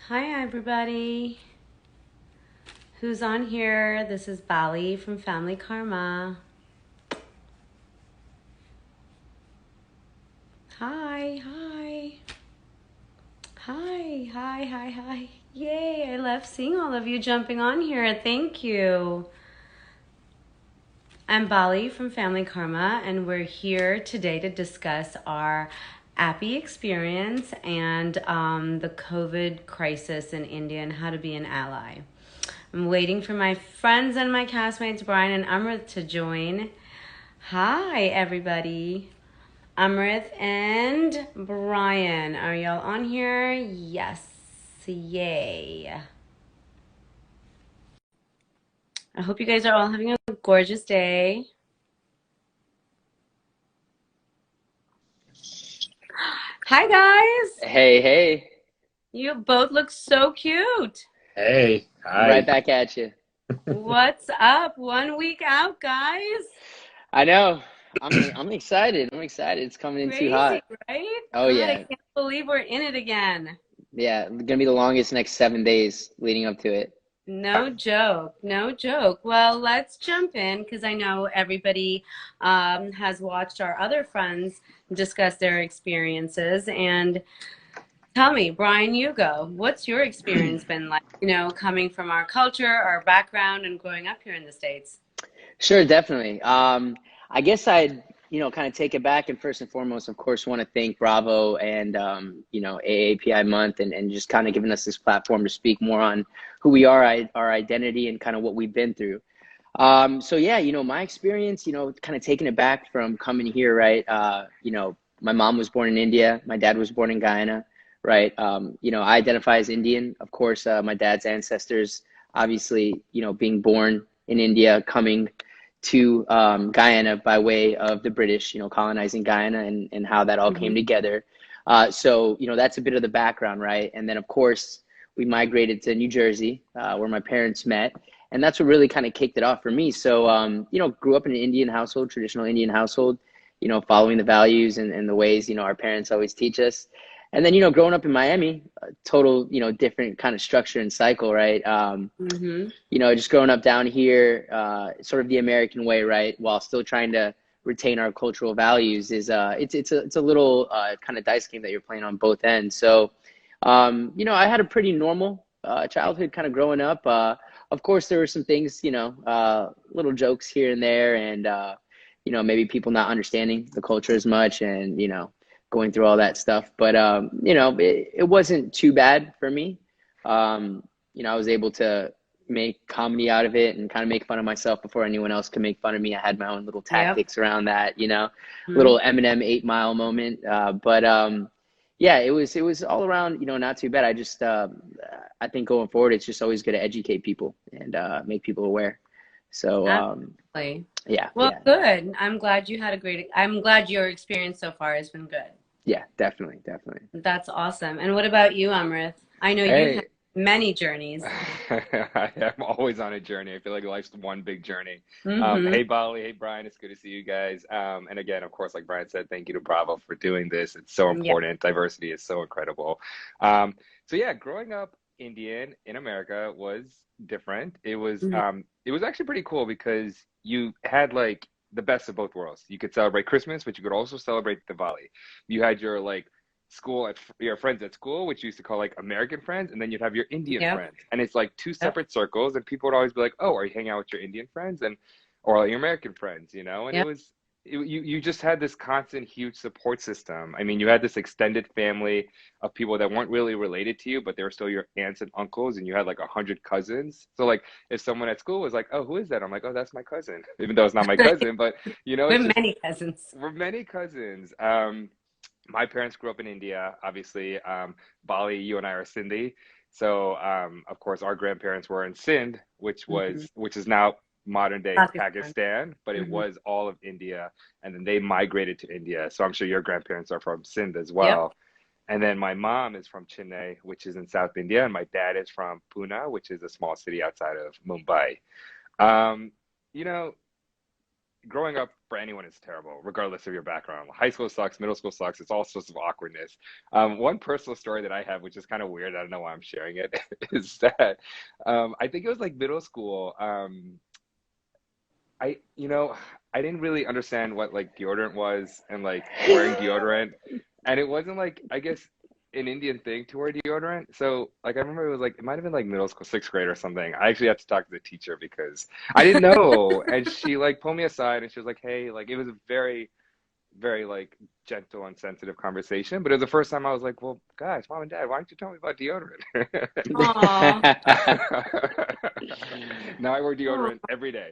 Hi, everybody. Who's on here? This is Bali from Family Karma. Hi, hi. Hi, hi, hi, hi. Yay, I love seeing all of you jumping on here. Thank you. I'm Bali from Family Karma, and we're here today to discuss our AAPI experience and the COVID crisis in India and how to be an ally. I'm waiting for my friends and my castmates, Brian and Amrit, to join. Hi, everybody. Amrit and Brian, are y'all on here? Yes. Yay. I hope you guys are all having a gorgeous day. Hi, guys. Hey, hey, You both look so cute. Hey, right hi. back at you. What's up? 1 week out, guys. I know. I'm excited. I'm excited. It's coming in too Crazy, hot. right? Oh God, I yeah. can't believe we're in it again. Yeah, gonna be the longest next 7 days leading up to it. No joke, no joke. Well, let's jump in because I know everybody has watched our other friends discuss their experiences. And tell me, Brian, you go. What's your experience been like, coming from our culture, our background, and growing up here in the States? Sure, definitely. I guess I'd, kind of take it back and first and foremost, of course, want to thank Bravo and, AAPI month and just kind of giving us this platform to speak more on who we are, our identity and kind of what we've been through. So yeah, my experience, kind of taking it back from coming here, right? My mom was born in India, my dad was born in Guyana, right? I identify as Indian. Of course, my dad's ancestors, obviously, being born in India, coming to Guyana by way of the British, colonizing Guyana and how that all came Hmm. together. So, that's a bit of the background, right? And then, of course, we migrated to New Jersey, where my parents met, and that's what really kind of kicked it off for me. So, grew up in an Indian household, traditional Indian household, following the values and the ways, our parents always teach us. And then, growing up in Miami, total, different kind of structure and cycle, right? Hmm. Just growing up down here, sort of the American way, right? While still trying to retain our cultural values is, it's a little kind of dice game that you're playing on both ends. So, I had a pretty normal childhood kind of growing up. Of course, there were some things, little jokes here and there, and maybe people not understanding the culture as much, and going through all that stuff. But it wasn't too bad for me. I was able to make comedy out of it and kind of make fun of myself before anyone else could make fun of me. I had my own little Yep. tactics around that, Hmm. little Eminem 8 Mile moment. But yeah, it was all around, not too bad. I think going forward, it's just always good to educate people and make people aware. So Absolutely. yeah, Well, yeah, good. I'm glad your experience so far has been good. yeah, definitely, definitely. That's awesome. And what about you, Amrith? I know you've had Hey. many journeys. I'm always on a journey. I feel like life's one big journey. Mm-hmm. Hey, Bali. Hey, Brian. It's good to see you guys. And again, of course, like Brian said, thank you to Bravo for doing this. It's so Yeah. important. Diversity is so incredible. Um, so yeah, growing up Indian in America was different. Mhm. It was actually pretty cool because you had like the best of both worlds. You could celebrate Christmas, but you could also celebrate Diwali. You had your like your friends at school, which you used to call like American friends, and then you'd have your Indian Yep. friends, and it's like two Yep. separate circles, and people would always be like, "Oh, are you hanging out with your Indian friends and or your American friends?" And Yep. you just had this constant huge support system. I mean, you had this extended family of people that weren't really related to you, but they were still your aunts and uncles, and you had like 100 cousins. So like if someone at school was like, "Oh, who is that?" I'm like, "Oh, that's my cousin," even though it's not my cousin, but We it's have just many cousins. we're many cousins. My parents grew up in India, obviously. Bali, you and I are Sindhi. So, of course, our grandparents were in Sindh, Hmm. which is now modern day Pakistan. Pakistan, but it Hmm. was all of India, and then they migrated to India. So I'm sure your grandparents are from Sindh as Yep. well. And then my mom is from Chennai, which is in South India, and my dad is from Pune, which is a small city outside of Mumbai. Um, you know, growing up for anyone is terrible, regardless of your background. High school sucks, middle school sucks. It's all sorts of awkwardness. One personal story that I have, which is kind of weird, I don't know why I'm sharing it, is that I think it was like middle school. I didn't really understand what like deodorant was and like wearing deodorant. And it wasn't like, I guess, an Indian thing to wear deodorant. So like I remember it was like it might have been like middle school, sixth grade or something. I actually had to talk to the teacher because I didn't know. And she like pulled me aside and she was like, hey, like it was a very, very like gentle and sensitive conversation. But it was the first time I was like, well, guys, mom and dad, why don't you tell me about deodorant? Aw. Now I wear deodorant every day.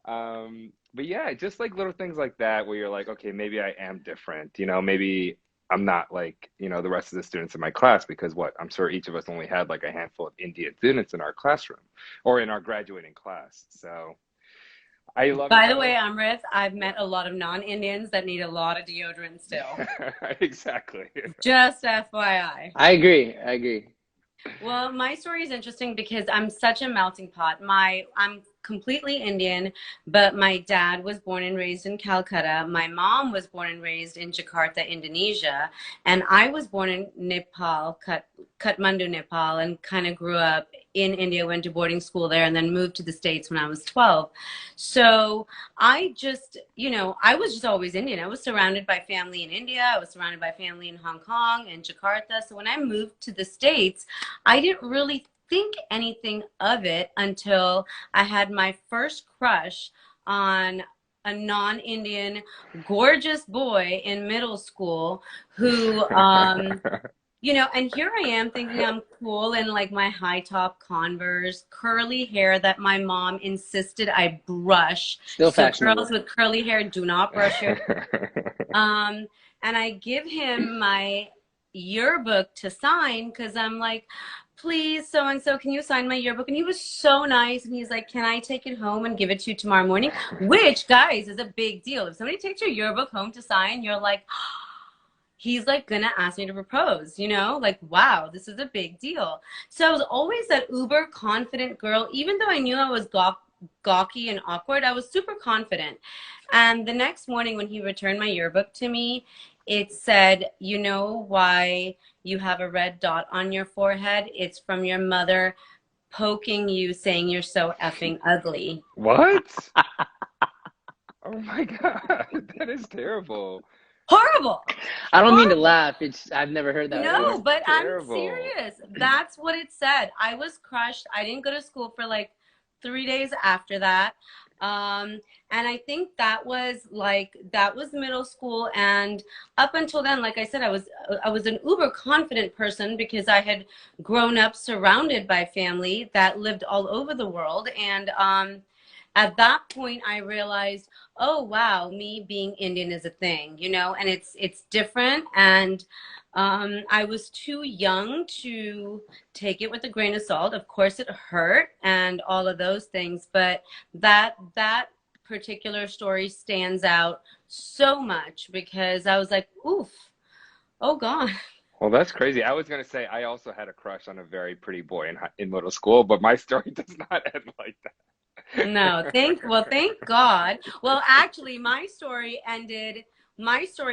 But yeah, just like little things like that where you're like, okay, maybe I am different, maybe I'm not like, the rest of the students in my class because I'm sure each of us only had like a handful of Indian students in our classroom or in our graduating class. So I love it. By the way, Amrit, I've met a lot of non-Indians that need a lot of deodorant still. Exactly. Just FYI. I agree. Well, my story is interesting because I'm such a melting pot. I'm completely Indian, but my dad was born and raised in Calcutta. My mom was born and raised in Jakarta, Indonesia, and I was born in Nepal, Kathmandu, Nepal, and kind of grew up in India, went to boarding school there, and then moved to the States when I was 12. So I just, I was just always Indian. I was surrounded by family in India. I was surrounded by family in Hong Kong and Jakarta. So when I moved to the States, I didn't really think anything of it until I had my first crush on a non-Indian gorgeous boy in middle school who and here I am thinking I'm cool in like my high top Converse, curly hair that my mom insisted I brush. Still So fashionable. girls with curly hair do not brush your and I give him my yearbook to sign because I'm like, please, so and so, can you sign my yearbook? And he was so nice, and he's like, can I take it home and give it to you tomorrow morning? Which, guys, is a big deal. If somebody takes your yearbook home to sign, you're like, he's like gonna ask me to propose, like, wow, this is a big deal. So I was always that uber confident girl. Even though I knew I was gawky and awkward, I was super confident. And the next morning when he returned my yearbook to me, it said, you know why you have a red dot on your forehead? It's from your mother poking you, saying you're so effing ugly. What? Oh my God, that is terrible. Horrible. I don't mean to Horrible. laugh. I've never heard that. No, but terrible. I'm serious. That's what it said. I was crushed. I didn't go to school for like 3 days after that. And I think that was middle school. And up until then, like I said, I was an uber confident person because I had grown up surrounded by family that lived all over the world. And at that point, I realized, oh, wow, me being Indian is a thing, and it's different. And I was too young to take it with a grain of salt. Of course, it hurt and all of those things. But that particular story stands out so much because I was like, oof, oh, God. Well, that's crazy. I was going to say I also had a crush on a very pretty boy in middle school, but my story does not end like that. No, thank God. Well, actually, my story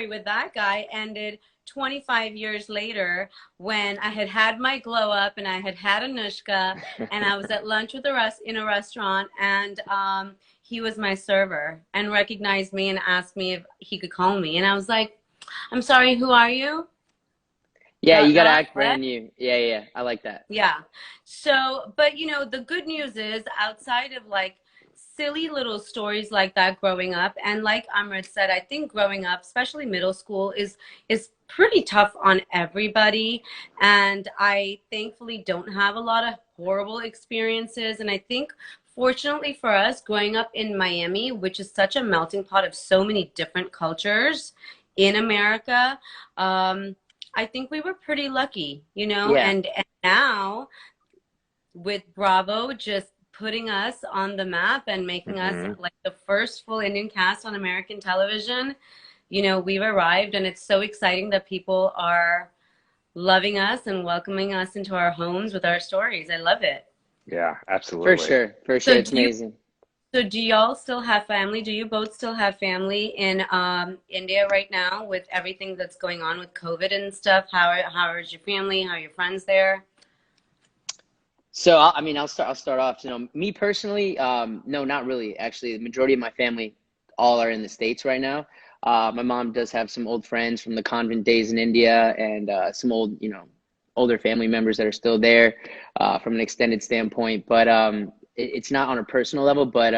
with that guy ended 25 years later when I had my glow up and I had Anushka and I was at lunch with in a restaurant, and he was my server and recognized me and asked me if he could call me. And I was like, I'm sorry, who are you? Yeah, you gotta act brand new. Yeah, I like that. Yeah. So, but the good news is outside of like silly little stories like that growing up, and like Amrit said, I think growing up, especially middle school, is pretty tough on everybody. And I thankfully don't have a lot of horrible experiences. And I think fortunately for us, growing up in Miami, which is such a melting pot of so many different cultures in America, I think we were pretty lucky, Yeah. and now with Bravo just putting us on the map and making us like the first full Indian cast on American television, we've arrived, and it's so exciting that people are loving us and welcoming us into our homes with our stories. I love it. Yeah, absolutely. For sure. So It's amazing. So do y'all still have family? Do you both still have family in India right now with everything that's going on with COVID and stuff? How is your family? How are your friends there? So I mean, I'll start off. You know, me personally, no, not really. Actually, the majority of my family all are in the States right now. My mom does have some old friends from the convent days in India, and some old, older family members that are still there from an extended standpoint. But it's not on a personal level. But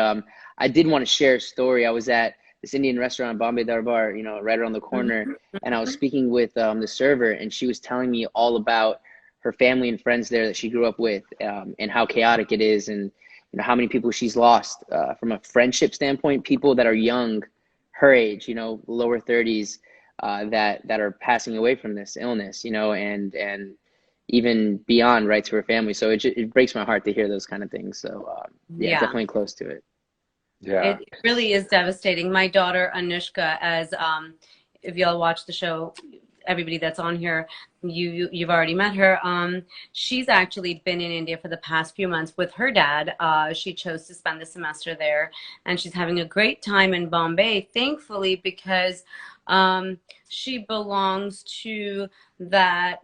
I did want to share a story. I was at this Indian restaurant, Bombay Darbar, right around the corner, and I was speaking with the server, and she was telling me all about her family and friends there that she grew up with, and how chaotic it is, and how many people she's lost from a friendship standpoint, people that are young, her age, lower 30s, that are passing away from this illness, and even beyond, right, to her family. So it breaks my heart to hear those kind of things. So yeah, Yeah. definitely close to it. Yeah. It really is devastating. My daughter Anushka, as if y'all watch the show, everybody that's on here, you've already met her. She's actually been in India for the past few months with her dad. She chose to spend the semester there, and she's having a great time in Bombay, thankfully, because she belongs to that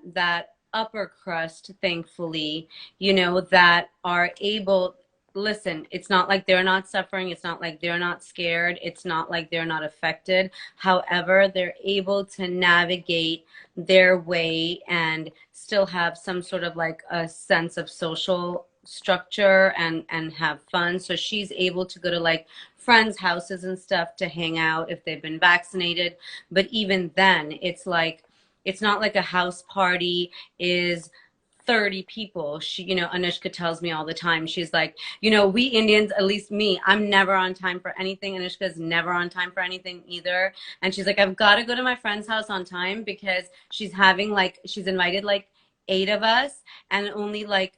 upper crust, thankfully, that are able. Listen, it's not like they're not suffering. It's not like they're not scared. It's not like they're not affected. However, they're able to navigate their way and still have some sort of like a sense of social structure and have fun. So she's able to go to like friends' houses and stuff to hang out if they've been vaccinated. But even then, it's not like a house party is 30 people. Anushka tells me all the time. She's like, we Indians, at least me, I'm never on time for anything. Anushka's never on time for anything either. And she's like, I've got to go to my friend's house on time because she's invited like 8 of us, and only like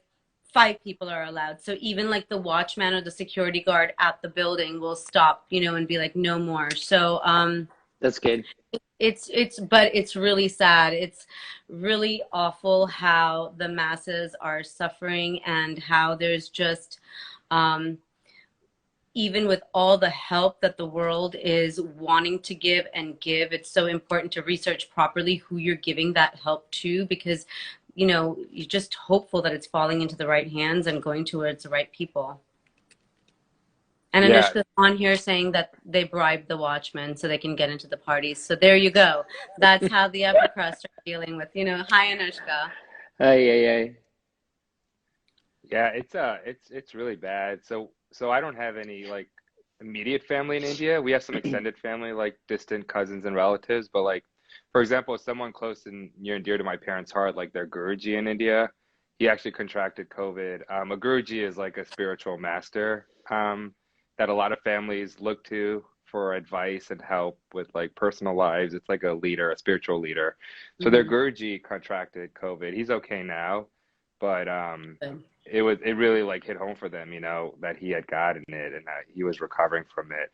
5 people are allowed. So even like the watchman or the security guard at the building will stop, and be like, no more. So, That's good. but it's really sad. It's really awful how the masses are suffering, and how there's just, even with all the help that the world is wanting to give, it's so important to research properly who you're giving that help to, because, you're just hopeful that it's falling into the right hands and going towards the right people. And Yeah. Anushka's on here saying that they bribed the watchmen so they can get into the parties. So there you go. That's how the upper crust are dealing with, hi Anushka. Ay, ay. Yeah, it's really bad. So I don't have any like immediate family in India. We have some extended family, like distant cousins and relatives, but like for example, someone close and near and dear to my parents' heart, like their Guruji in India, he actually contracted COVID. A Guruji is like a spiritual master that a lot of families look to for advice and help with like personal lives. It's like a leader, a spiritual leader. So their Mm-hmm. Guruji contracted COVID. He's okay now, but it really like hit home for them, that he had gotten it and that he was recovering from it.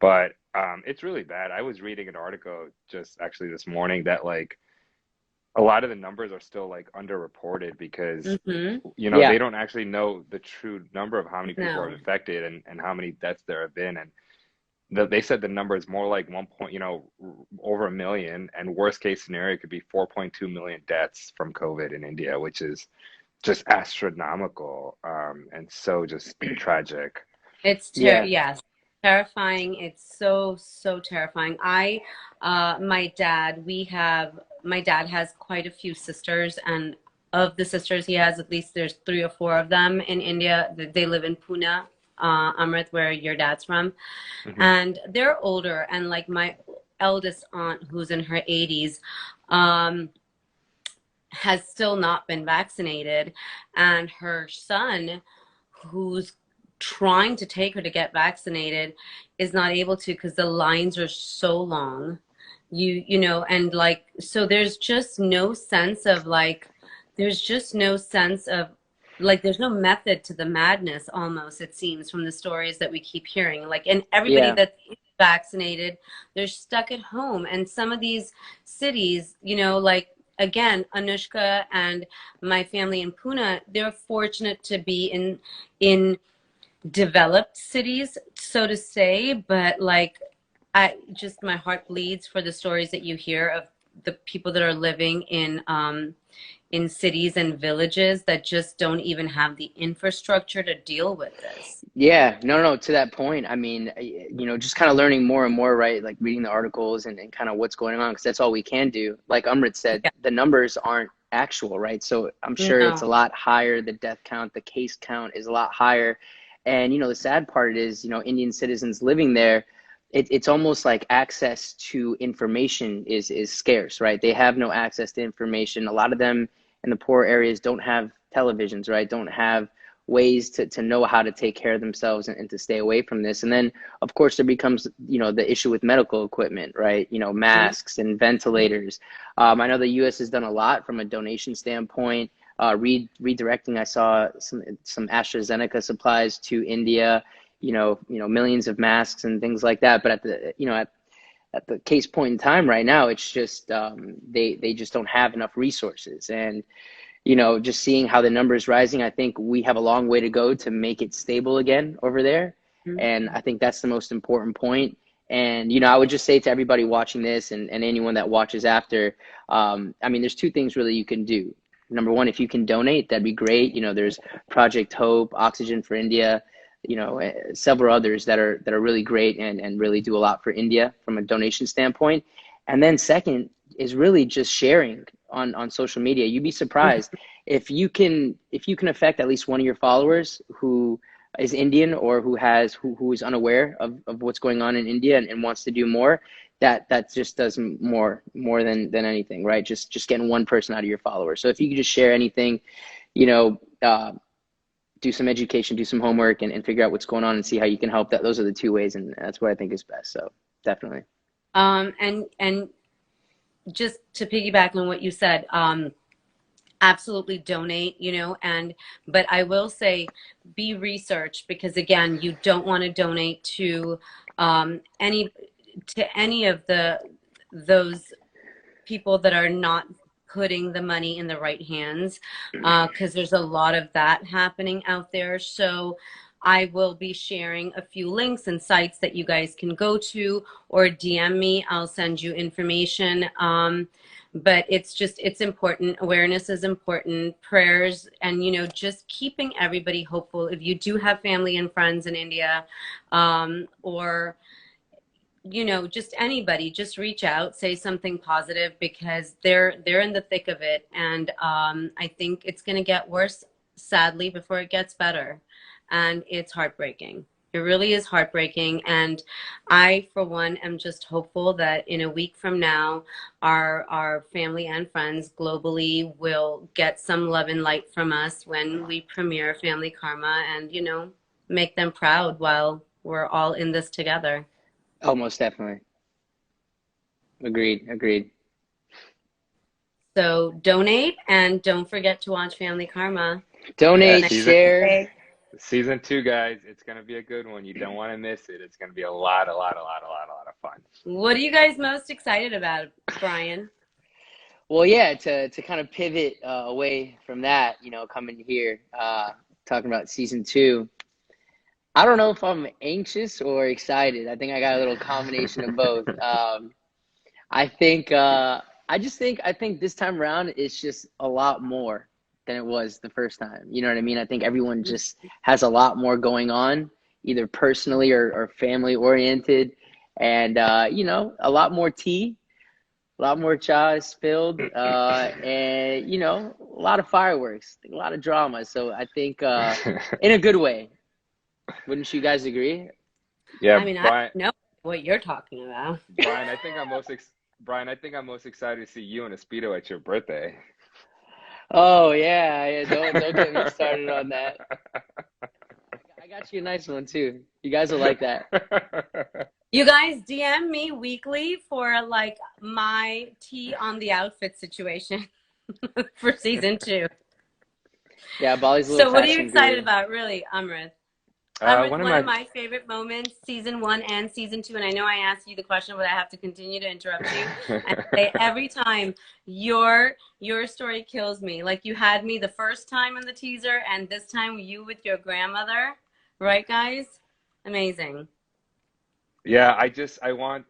But it's really bad. I was reading an article just actually this morning that like a lot of the numbers are still like underreported because Mm-hmm. Yeah. they don't actually know the true number of how many people are No. affected and how many deaths there have been. And they said the number is more like over a million, and worst case scenario could be 4.2 million deaths from COVID in India, which is just astronomical, and so just tragic. Yeah. Yes, terrifying. It's so, so terrifying. My dad has quite a few sisters, and of the sisters he has, at least there's 3 or 4 of them in India. They live in Pune, Amrit, where your dad's from. Hmm. And they're older, and like my eldest aunt, who's in her 80s, um, has still not been vaccinated, and her son, who's trying to take her to get vaccinated, is not able to because the lines are so long. And like, so there's just no sense of like, there's just no sense of like, there's no method to the madness, almost, it seems, from the stories that we keep hearing. Like, and everybody Yeah. that's vaccinated, they're stuck at home. And some of these cities, like, again, Anushka and my family in Pune, they're fortunate to be in developed cities, so to say, but like my heart bleeds for the stories that you hear of the people that are living in cities and villages that just don't even have the infrastructure to deal with this. Yeah, no, to that point, I mean, just kind of learning more and more, right? Like reading the articles and kind of what's going on, because that's all we can do. Like Amrit said, Yeah. the numbers aren't actual, right? So I'm sure it's a No. lot higher. The death count, the case count is a lot higher. And, the sad part is, Indian citizens living there, it's almost like access to information is scarce, right? They have no access to information. A lot of them in the poor areas don't have televisions, right? Don't have ways to know how to take care of themselves and to stay away from this. And then, of course, there becomes, the issue with medical equipment, right? Masks and ventilators. I know the U.S. has done a lot from a donation standpoint. Redirecting, I saw some AstraZeneca supplies to India, millions of masks and things like that. But at the case point in time right now, it's just they just don't have enough resources. And just seeing how the number is rising, I think we have a long way to go to make it stable again over there. And I think that's the most important point. And, I would just say to everybody watching this and anyone that watches after, I mean, there's two things really you can do. Number one, if you can donate, that'd be great. There's Project Hope, Oxygen for India, several others that are really great and really do a lot for India from a donation standpoint. And then second is really just sharing on social media. You'd be surprised if you can affect at least one of your followers who is Indian or who is unaware of what's going on in India and wants to do more. That just does more than anything, right? Just getting one person out of your followers. So if you could just share anything, do some education, do some homework, and figure out what's going on and see how you can help. Those are the two ways, and that's what I think is best. So definitely. And just to piggyback on what you said, absolutely donate, but I will say be researched, because again, you don't want to donate to any of those people that are not putting the money in the right hands, because there's a lot of that happening out there. So I will be sharing a few links and sites that you guys can go to, or DM me. I'll send you information. But it's important. Awareness is important, prayers, and, just keeping everybody hopeful. If you do have family and friends in India, or, just anybody, just reach out, say something positive, because they're in the thick of it. And I think it's going to get worse, sadly, before it gets better. And it's heartbreaking. It really is heartbreaking. And I, for one, am just hopeful that in a week from now, our family and friends globally will get some love and light from us when we premiere Family Karma, and, make them proud while we're all in this together. Oh, most definitely. Agreed. So donate, and don't forget to watch Family Karma. Donate, share. Season 2, guys, it's going to be a good one. You don't want to miss it. It's going to be a lot of fun. What are you guys most excited about, Brian? Well, yeah, to kind of pivot away from that, coming here, talking about season 2. I don't know if I'm anxious or excited. I think I got a little combination of both. I think this time around it's just a lot more than it was the first time. You know what I mean? I think everyone just has a lot more going on, either personally or family oriented, and a lot more tea, a lot more cha is spilled, and a lot of fireworks, a lot of drama. So I think in a good way. Wouldn't you guys agree? Yeah, I mean, Brian, I know what you're talking about. Brian, I think I'm most excited to see you in a Speedo at your birthday. Oh yeah, don't get me started on that. I got you a nice one too. You guys will like that. You guys DM me weekly for like my tea on the outfit situation for season 2. Yeah, Bali's a little. So what are you excited about, really, Amrit? One of my favorite moments, season 1 and season 2, and I know I asked you the question, but I have to continue to interrupt you. And say every time your story kills me. Like you had me the first time in the teaser, and this time you with your grandmother. Right, guys? Amazing. Yeah, I just want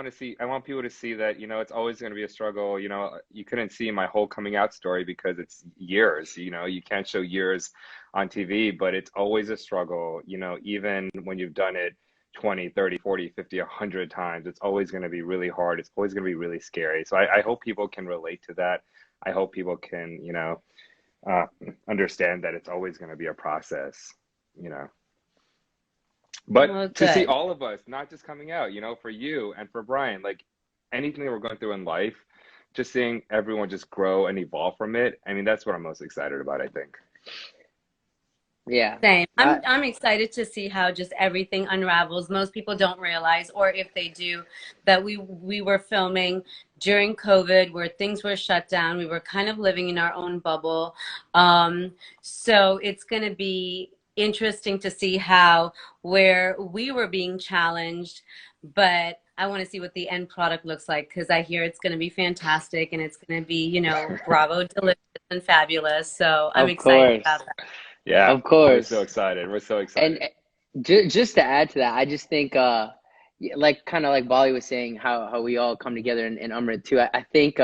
to see, I want people to see that, it's always going to be a struggle. You couldn't see my whole coming out story because it's years, you can't show years on TV, but it's always a struggle, even when you've done it 20, 30, 40, 50, 100 times, it's always going to be really hard. It's always going to be really scary. So I hope people can relate to that. I hope people can, uh, understand that it's always going to be a process, you know. But Well, to see good. all of us, not just coming out, for you and for Brian, like anything that we're going through in life, just seeing everyone just grow and evolve from it. I mean, that's what I'm most excited about, I think. Yeah. Same. I, I'm excited to see how just everything unravels. Most people don't realize, or if they do, that we were filming during COVID where things were shut down. We were kind of living in our own bubble. So it's going to be interesting to see how where we were being challenged, but I want to see what the end product looks like because I hear it's going to be fantastic and it's going to be, bravo, delicious and fabulous. So I'm of excited course. about that. Yeah, Of we're so course. excited. We're so And excited. just to add to that, I just think, yeah, like kind of like Bali was saying, how we all come together in Umrit too. I think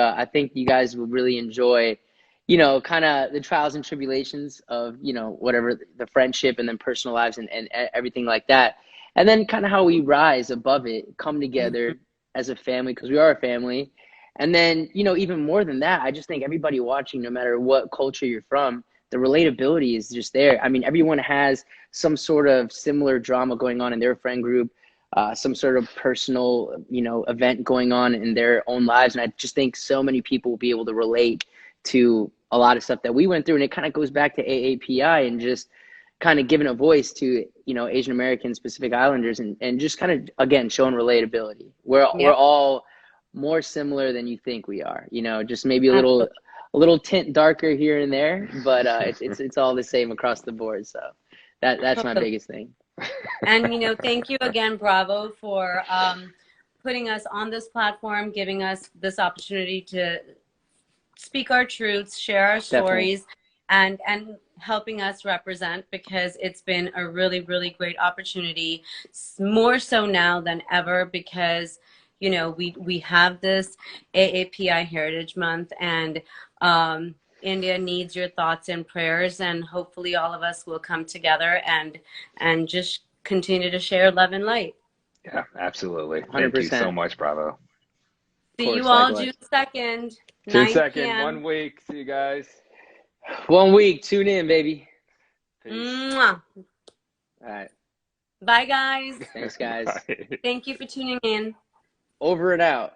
you guys will really enjoy, kind of the trials and tribulations of, whatever the friendship and then personal lives and everything like that. And then kind of how we rise above it, come Mhm. together as a family, because we are a family. And then, even more than that, I just think everybody watching, no matter what culture you're from, the relatability is just there. I mean, everyone has some sort of similar drama going on in their friend group, some sort of personal, event going on in their own lives. And I just think so many people will be able to relate to a lot of stuff that we went through. And it kind of goes back to AAPI and just kind of giving a voice to, Asian Americans, Pacific Islanders, and just kind of, again, showing relatability. We're Yep, all more similar than you think we are, just maybe absolutely. a little tint darker here and there, but it's all the same across the board. So that's my Totally. biggest thing. And thank you again, Bravo, for putting us on this platform, giving us this opportunity to speak our truths, share our Definitely. stories, and helping us represent because it's been a really, really great opportunity, more so now than ever because we have this AAPI Heritage Month and India needs your thoughts and prayers and hopefully all of us will come together and just continue to share love and light. Yeah, absolutely. Thank you so 100%. Of much, Bravo. See you course, all June likewise. 2nd, June 9 2nd, p.m. 1 week. See you guys. 1 week. Tune in, baby. Peace. Mwah. All right. Bye, guys. Thanks, guys. Bye. Thank you for tuning in. Over and out.